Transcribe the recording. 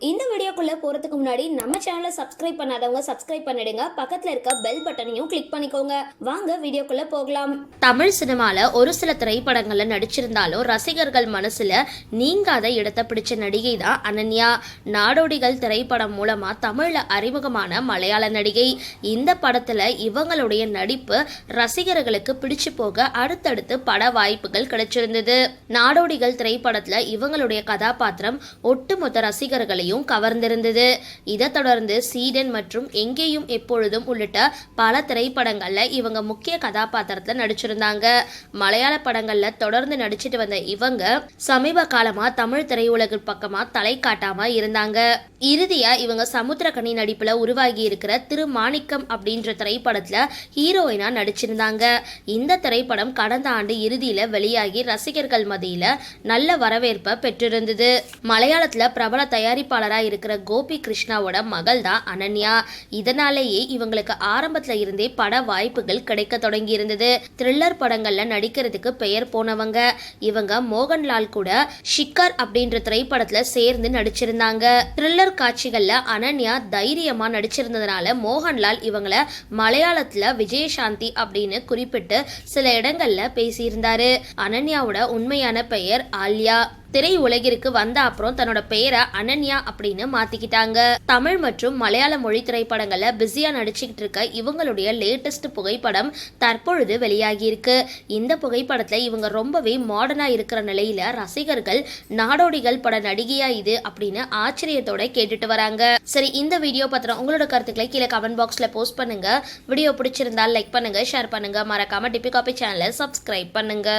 இந்த வீடியோக்குள்ள போறதுக்கு முன்னாடி நம்ம சேனலை சப்ஸ்கிரைப் பண்ணாதவங்க சப்ஸ்கிரைப் பண்ணிடுங்க, பக்கத்துல இருக்க பெல் பட்டனையும் கிளிக் பண்ணிக்கோங்க. வாங்க வீடியோக்குள்ள போகலாம். தமிழ் சினிமால ஒரு சில திரைப்படங்கள்ல நடிச்சிருந்தாலும் ரசிகர்கள் மனசுல நீங்காத இடத்தை பிடிச்ச நடிகை தான் அனன்யா. நாடோடிகள் திரைப்படம் மூலமா தமிழ்ல அறிமுகமான மலையாள நடிகை. இந்த படத்துல இவங்களுடைய நடிப்பு ரசிகர்களுக்கு பிடிச்சு போக அடுத்தடுத்து பட வாய்ப்புகள் கிடைச்சிருந்தது. நாடோடிகள் திரைப்படத்துல இவங்களுடைய கதாபாத்திரம் ஒட்டுமொத்த ரசிகர்களை கவர்ந்திருந்தது. இதை தொடர்ந்து சீடன் மற்றும் எங்கேயும் எப்பொழுதும் உள்ளிட்ட பல திரைப்படங்கள்ல இவங்க முக்கிய கதாபாத்திரத்துல நடிச்சிருந்தாங்க. மலையாள படங்கள்ல தொடர்ந்து நடிச்சிட்டு வந்த இவங்க சமீப காலமா தமிழ் திரையுலக பக்கமா தலை காட்டாம இருந்தாங்க. இறுதியா இவங்க சமுத்திரக்கனி நடிப்புல உருவாகி இருக்கிற திருமாணிக்கம் அப்படின்ற திரைப்படத்துல ஹீரோயினா நடிச்சிருந்தாங்க. இந்த திரைப்படம் கடந்த ஆண்டு இறுதியில வெளியாகி ரசிகர்கள் மத்தியில நல்ல வரவேற்பை பெற்றிருந்தது. மலையாளத்துல பிரபல தயாரிப்பாளராக இருக்கிற கோபி கிருஷ்ணாவோட மகள் தான் அனன்யா. இதனாலேயே இவங்களுக்கு ஆரம்பத்துல இருந்தே பட வாய்ப்புகள் கிடைக்க தொடங்கி இருந்தது. த்ரில்லர் படங்கள்ல நடிக்கிறதுக்கு பெயர் போனவங்க இவங்க. மோகன்லால் கூட ஷிக்கர் அப்படின்ற திரைப்படத்துல சேர்ந்து நடிச்சிருந்தாங்க. த்ரில்லர் காட்சிகள்ல அனன்யா தைரியமா நடிச்சிருந்ததுனால மோகன்லால் இவங்கள மலையாளத்துல விஜயசாந்தி அப்படின்னு குறிப்பிட்டு சில இடங்கள்ல பேசியிருந்தாரு. அனன்யாவோட உண்மையான பெயர் ஆல்யா. திரை உலகிற்கு வந்த அப்புறம் தன்னோட பெயரை அனன்யா அப்படின்னு மாத்திக்கிட்டாங்க. தமிழ் மற்றும் மலையாள மொழி திரைப்படங்கள்ல பிஸியா நடிச்சுக்கிட்டு இருக்க இவங்களுடைய லேட்டஸ்ட் புகைப்படம் தற்பொழுது வெளியாகி இருக்கு. இந்த புகைப்படத்துல இவங்க ரொம்பவே மாடர்னா இருக்கிற நிலையில ரசிகர்கள் நாடோடிகள் பட நடிகையா இது அப்படின்னு ஆச்சரியத்தோட கேட்டுட்டு வராங்க. சரி, இந்த வீடியோ பத்திரம் உங்களோட கருத்துக்களை கீழே கமெண்ட் பாக்ஸ்ல போஸ்ட் பண்ணுங்க. வீடியோ பிடிச்சிருந்தால் லைக் பண்ணுங்க, ஷேர் பண்ணுங்க, மறக்காம டிபி காபி சேனலை சப்ஸ்கிரைப் பண்ணுங்க.